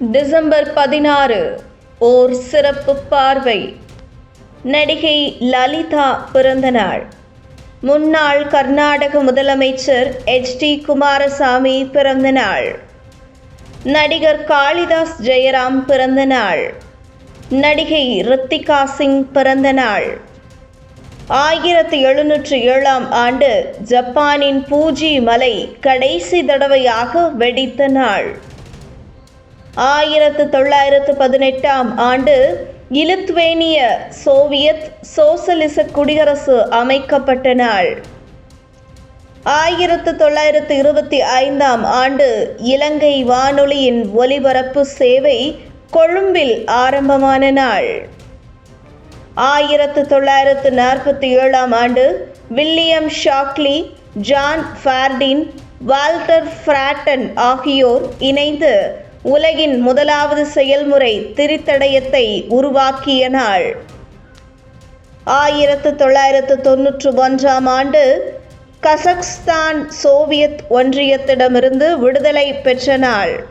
December 16 ஓர் சிறப்பு பார்வை. நடிகை லலிதா பிறந்தநாள். முன்னாள் கர்நாடக முதலமைச்சர் HD குமாரசாமி பிறந்தநாள். நடிகர் காளிதாஸ் ஜெயராம் பிறந்தநாள். நடிகை ரித்திகா சிங் பிறந்தநாள். 1707 ஆண்டு ஜப்பானின் பூஜி மலை கடைசி தடவையாக வெடித்த நாள். 1918 ஆண்டு லித்துவேனிய சோவியத் சோசலிச குடியரசு அமைக்கப்பட்ட நாள். 1925 ஆண்டு இலங்கை வானொலியின் ஒலிபரப்பு சேவை கொழும்பில் ஆரம்பமான நாள். 1947 ஆண்டு வில்லியம் ஷாக்லி, ஜான் ஃபார்டின், வால்டர் ஃப்ராட்டன் ஆகியோர் இணைந்து உலகின் முதலாவது செயல்முறை திரித்தடயத்தை உருவாக்கிய நாள். 1991 ஆண்டு கசக்ஸ்தான் சோவியத் ஒன்றியத்திடமிருந்து விடுதலை பெற்ற நாள்.